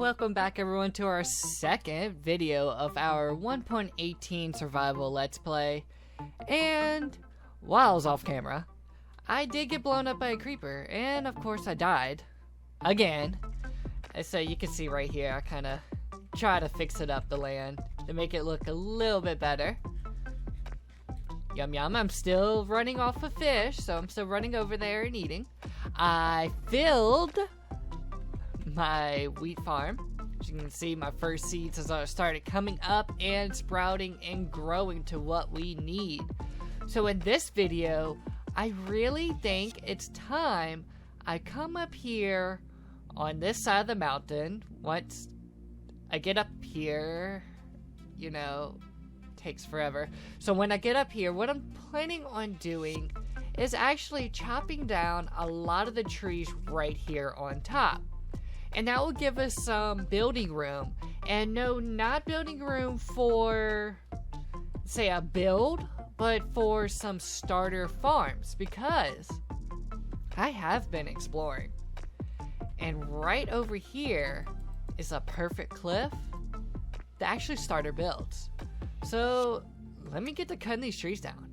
Welcome back everyone to our second video of our 1.18 survival let's play. And while I was off camera, I did get blown up by a creeper, and of course I died again. And so you can see right here, I kind of try to fix it up, the land, to make it look a little bit better. Yum yum. I'm still running off of fish, so I'm still running over there and eating. I filled my wheat farm. As you can see, my first seeds have started coming up and sprouting and growing to what we need. So in this video, I really think it's time I come up here on this side of the mountain. Once I get up here, you know, takes forever. So when I get up here, what I'm planning on doing is actually chopping down a lot of the trees right here on top. And that will give us some building room. And no, not building room for, say, a build, but for some starter farms, because I have been exploring. And right over here is a perfect cliff to actually starter builds. So let me get to cutting these trees down.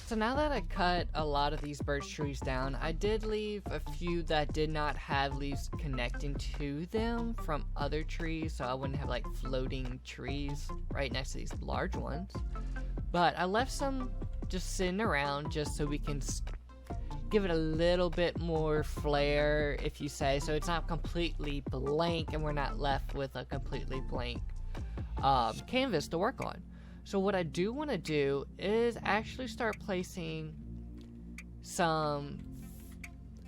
So now that I cut a lot of these birch trees down, I did leave a few that did not have leaves connecting to them from other trees, so I wouldn't have like floating trees right next to these large ones. But I left some just sitting around just so we can give it a little bit more flair, if you say, so it's not completely blank and we're not left with a completely blank canvas to work on. So what I do want to do is actually start placing some,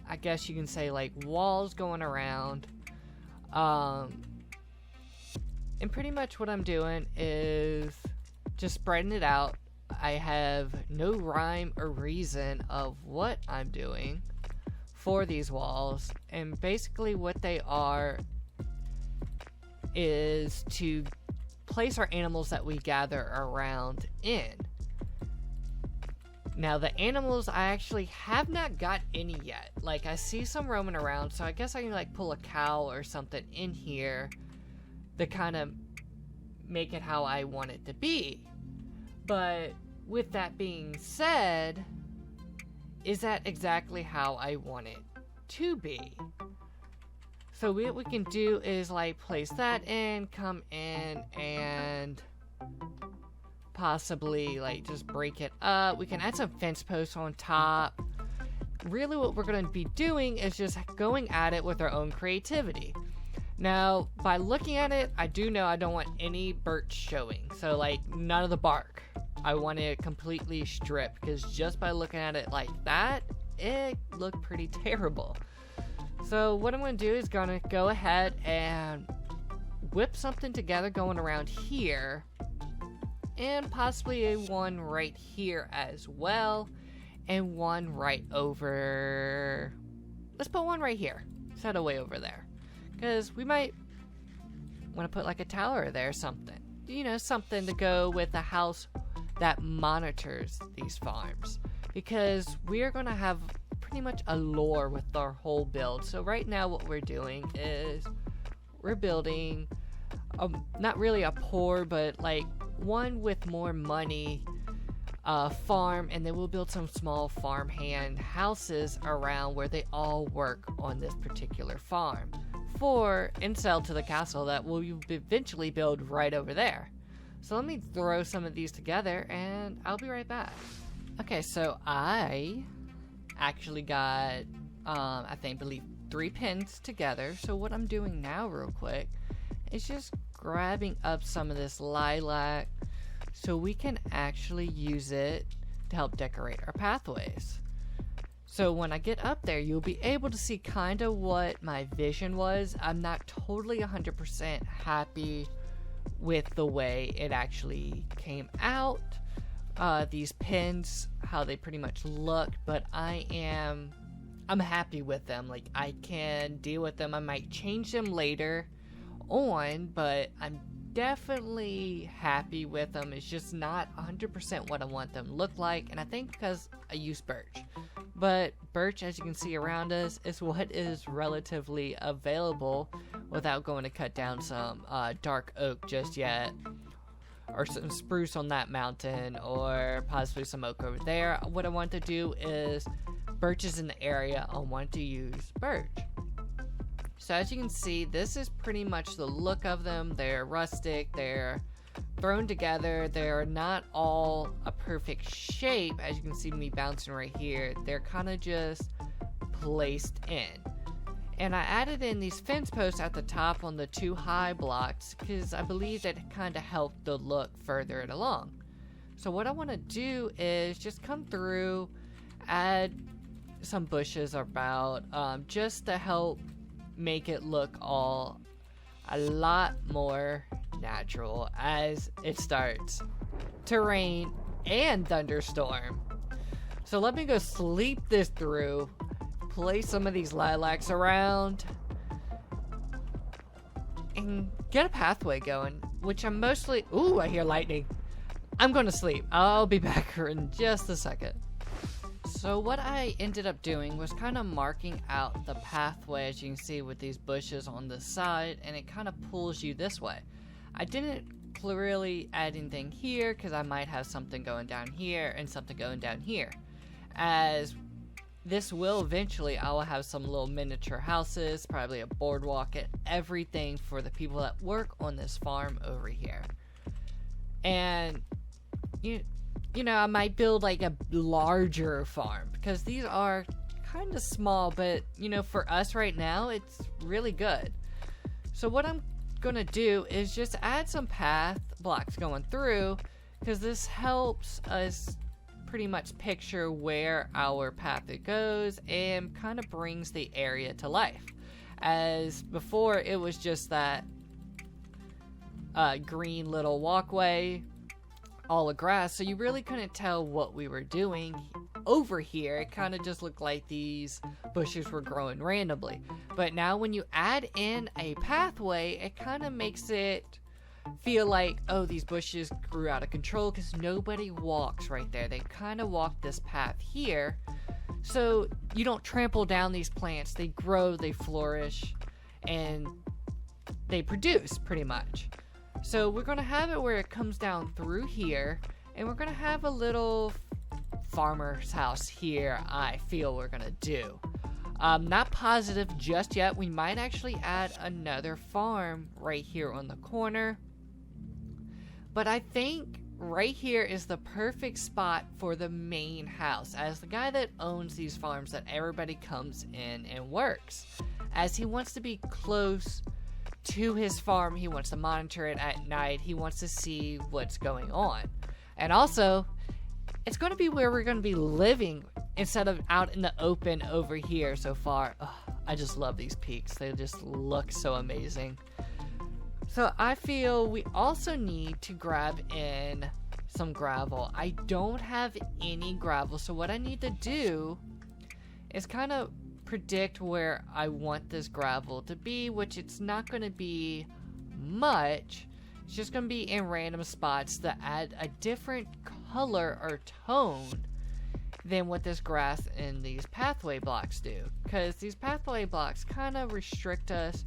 I guess you can say, like walls going around. And pretty much what I'm doing is just spreading it out. I have no rhyme or reason of what I'm doing for these walls. And basically what they are is to place our animals that we gather around in. Now the animals, I actually have not got any yet. Like, I see some roaming around, so I guess I can like pull a cow or something in here to kind of make it how I want it to be. But with that being said, is that exactly how I want it to be? So what we can do is like place that in, come in, and possibly like just break it up. We can add some fence posts on top. Really what we're going to be doing is just going at it with our own creativity. Now, by looking at it, I do know I don't want any birch showing. So like none of the bark. I want it completely stripped, because just by looking at it like that, it looked pretty terrible. So what I'm going to do is going to go ahead and whip something together going around here, and possibly one right here as well, and one right over. Let's put one right here instead of way over there, because we might want to put like a tower there or something. You know, something to go with a house that monitors these farms, because we are going to have pretty much a lore with our whole build. So right now what we're doing is we're building not really a poor, but like one with more money farm, and then we'll build some small farmhand houses around where they all work on this particular farm and sell to the castle that we'll eventually build right over there. So let me throw some of these together and I'll be right back. Okay, so I actually got believe 3 pins together. So what I'm doing now real quick is just grabbing up some of this lilac so we can actually use it to help decorate our pathways. So when I get up there, you'll be able to see kind of what my vision was. I'm not totally 100% happy with the way it actually came out. These pins, how they pretty much look, but I'm happy with them. Like, I can deal with them. I might change them later on, but I'm definitely happy with them. It's just not 100% what I want them to look like, and I think because I use birch. But birch, as you can see around us, is what is relatively available without going to cut down some dark oak just yet, or some spruce on that mountain, or possibly some oak over there. What I want to do is birch is in the area. I want to use birch. So as you can see, this is pretty much the look of them. They're rustic, they're thrown together, they're not all a perfect shape. As you can see me bouncing right here, they're kind of just placed in. And I added in these fence posts at the top on the 2 high blocks because I believe that it kind of helped the look further it along. So what I want to do is just come through, add some bushes about, just to help make it look all a lot more natural as it starts to rain and thunderstorm. So let me go sleep this through, place some of these lilacs around, and get a pathway going, which I'm mostly... Ooh, I hear lightning. I'm going to sleep. I'll be back in just a second. So what I ended up doing was kind of marking out the pathway, as you can see, with these bushes on the side, and it kind of pulls you this way. I didn't really add anything here because I might have something going down here and something going down here. As this will eventually, I will have some little miniature houses, probably a boardwalk, and everything for the people that work on this farm over here. And you know, I might build like a larger farm because these are kind of small, but you know, for us right now, it's really good. So what I'm gonna do is just add some path blocks going through, because this helps us pretty much picture where our path it goes and kind of brings the area to life. As before, it was just that green little walkway, all of grass, so you really couldn't tell what we were doing. Over here, it kind of just looked like these bushes were growing randomly. But now when you add in a pathway, it kind of makes it feel like, oh, these bushes grew out of control because nobody walks right there. They kind of walk this path here, so you don't trample down these plants. They grow, they flourish, and they produce pretty much. So we're going to have it where it comes down through here, and we're going to have a little farmer's house here, I feel we're going to do. Not positive just yet. We might actually add another farm right here on the corner. But I think right here is the perfect spot for the main house, as the guy that owns these farms that everybody comes in and works. As he wants to be close to his farm, he wants to monitor it at night, he wants to see what's going on. And also, it's going to be where we're going to be living instead of out in the open over here so far. Ugh, I just love these peaks. They just look so amazing. So I feel we also need to grab in some gravel. I don't have any gravel, so what I need to do is kind of predict where I want this gravel to be, which it's not going to be much. It's just going to be in random spots that add a different color or tone than what this grass and these pathway blocks do, because these pathway blocks kind of restrict us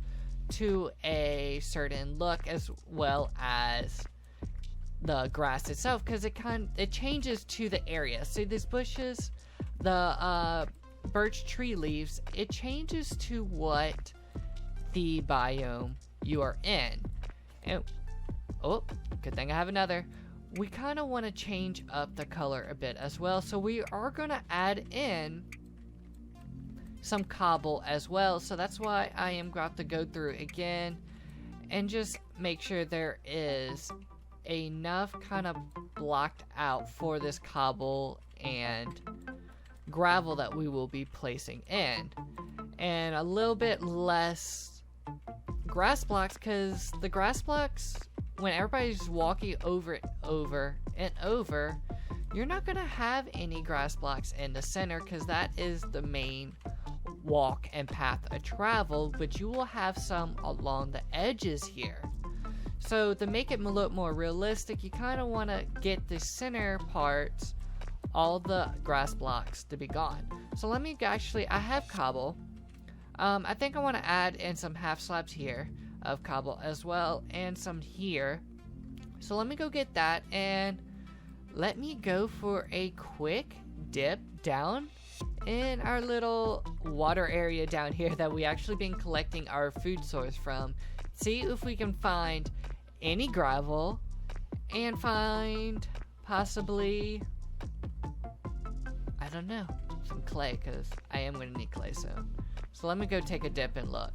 to a certain look, as well as the grass itself, because it changes to the area. So these bushes, the birch tree leaves, it changes to what the biome you are in. And oh, good thing I have another. We kind of want to change up the color a bit as well, so we are going to add in some cobble as well. So that's why I am going to have to go through again and just make sure there is enough kind of blocked out for this cobble and gravel that we will be placing in, and a little bit less grass blocks, because the grass blocks, when everybody's walking over and over, you're not going to have any grass blocks in the center, because that is the main walk and path of travel, but you will have some along the edges here. So to make it look more realistic, you kind of want to get the center parts, all the grass blocks, to be gone. So let me actually, I have cobble. I think I want to add in some half slabs here of cobble as well, and some here. So let me go get that, and let me go for a quick dip down in our little water area down here that we actually been collecting our food source from. See if we can find any gravel and find possibly, I don't know, some clay, because I am going to need clay soon. So let me go take a dip and look.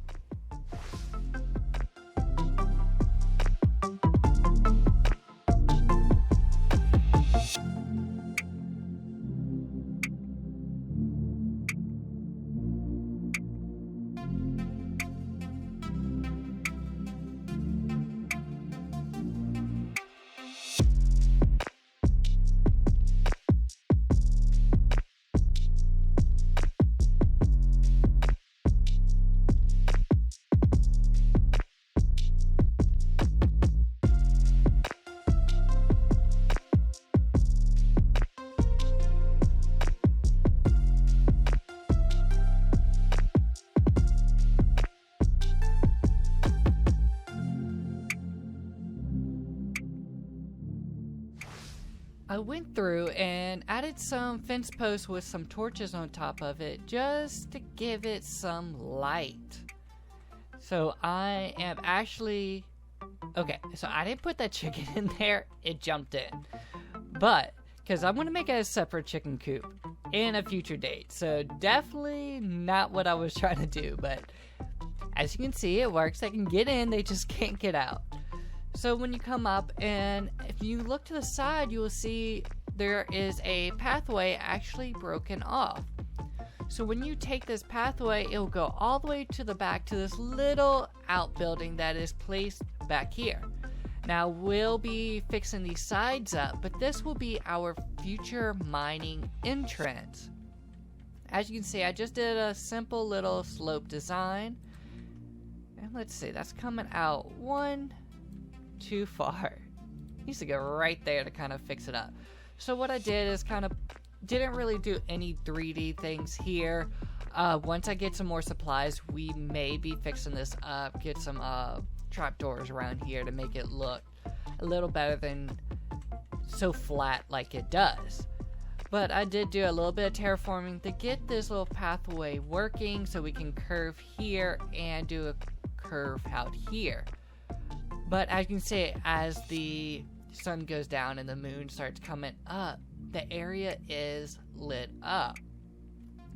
I went through and added some fence posts with some torches on top of it just to give it some light. So I am actually, okay, so I didn't put that chicken in there, it jumped in. But, because I'm going to make it a separate chicken coop in a future date. So definitely not what I was trying to do, but as you can see, it works. They can get in, they just can't get out. So when you come up, and if you look to the side, you will see there is a pathway actually broken off. So when you take this pathway, it will go all the way to the back to this little outbuilding that is placed back here. Now we'll be fixing these sides up, but this will be our future mining entrance. As you can see, I just did a simple little slope design. And let's see, that's coming out one too far. Needs to go right there to kind of fix it up. So what I did is kind of didn't really do any 3D things here. Once I get some more supplies, we may be fixing this up, get some trapdoors around here to make it look a little better than so flat like it does. But I did do a little bit of terraforming to get this little pathway working, so we can curve here and do a curve out here. But as you can see, as the sun goes down and the moon starts coming up, the area is lit up.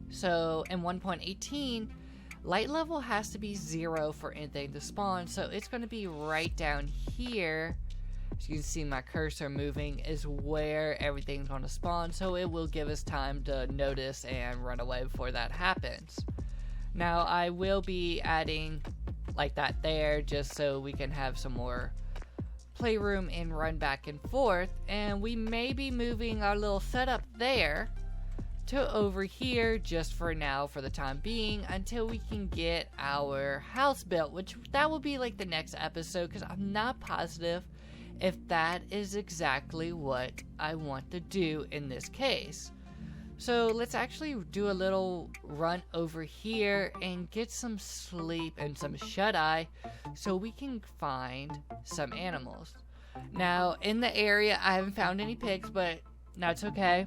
So in 1.18, light level has to be 0 for anything to spawn, so it's going to be right down here. As you can see, my cursor moving is where everything's going to spawn, so it will give us time to notice and run away before that happens. Now I will be adding like that there, just so we can have some more playroom and run back and forth. And we may be moving our little setup there to over here just for now, for the time being, until we can get our house built, which that will be like the next episode, because I'm not positive if that is exactly what I want to do in this case. So let's actually do a little run over here and get some sleep and some shut-eye so we can find some animals. Now, in the area, I haven't found any pigs, but that's okay.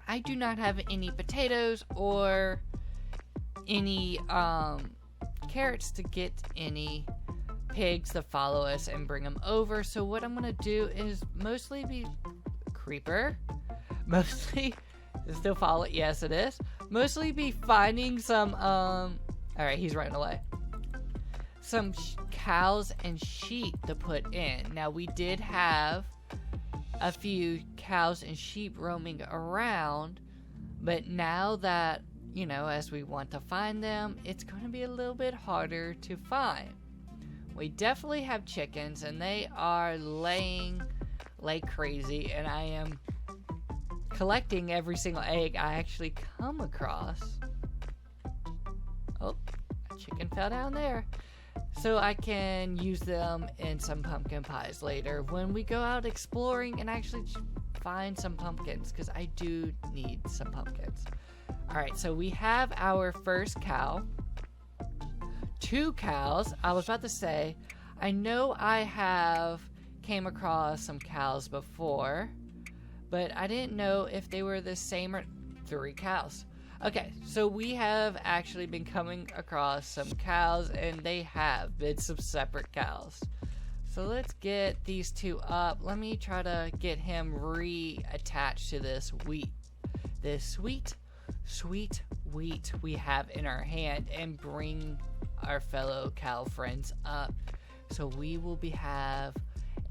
I do not have any potatoes or any carrots to get any pigs to follow us and bring them over. So what I'm going to do is mostly be creeper. Mostly, still follow it. Yes, it is. Mostly be finding some, alright, he's running away. Some cows and sheep to put in. Now, we did have a few cows and sheep roaming around, but now that, you know, as we want to find them, it's going to be a little bit harder to find. We definitely have chickens, and they are laying like crazy, and I am collecting every single egg I actually come across. Oh, a chicken fell down there. So I can use them in some pumpkin pies later when we go out exploring and actually find some pumpkins, because I do need some pumpkins. Alright, so we have our first cow. 2 cows. I was about to say, I know I have came across some cows before, but I didn't know if they were the same or 3 cows. Okay, so we have actually been coming across some cows, and they have been some separate cows. So let's get these 2 up. Let me try to get him reattached to this wheat. This sweet, sweet wheat we have in our hand, and bring our fellow cow friends up. So we will have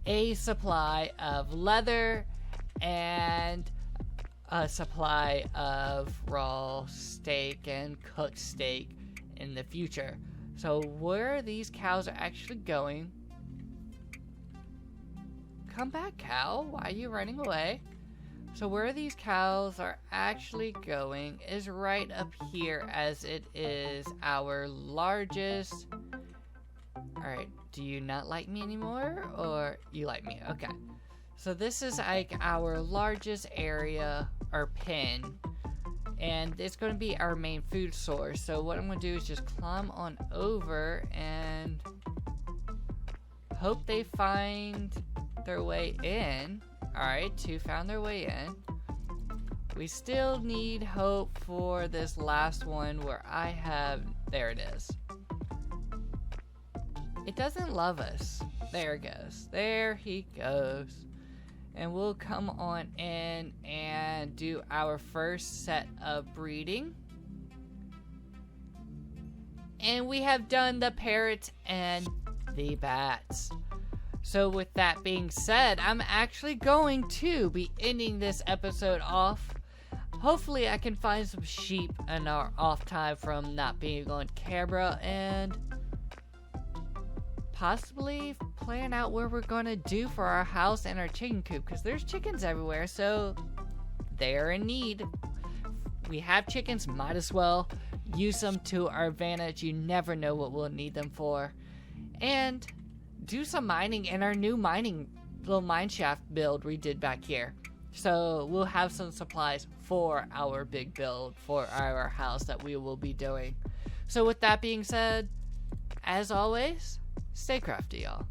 a supply of leather and a supply of raw steak and cooked steak in the future. So where these cows are actually going, come back, cow, why are you running away? So where these cows are actually going is right up here, as it is our largest. Alright, do you not like me anymore, or you like me? Okay. So this is like our largest area, or pen, and it's going to be our main food source. So what I'm going to do is just climb on over and hope they find their way in. Alright, 2 found their way in. We still need hope for this last one where I have, there it is. It doesn't love us. There it goes. There he goes. And we'll come on in and do our first set of breeding. And we have done the parrots and the bats. So with that being said, I'm actually going to be ending this episode off. Hopefully I can find some sheep in our off time from not being on camera, and possibly plan out where we're going to do for our house and our chicken coop, because there's chickens everywhere, so they're in need. We have chickens, might as well use them to our advantage. You never know what we'll need them for. And do some mining in our new little mine shaft build we did back here. So we'll have some supplies for our big build for our house that we will be doing. So with that being said, as always, stay crafty, y'all.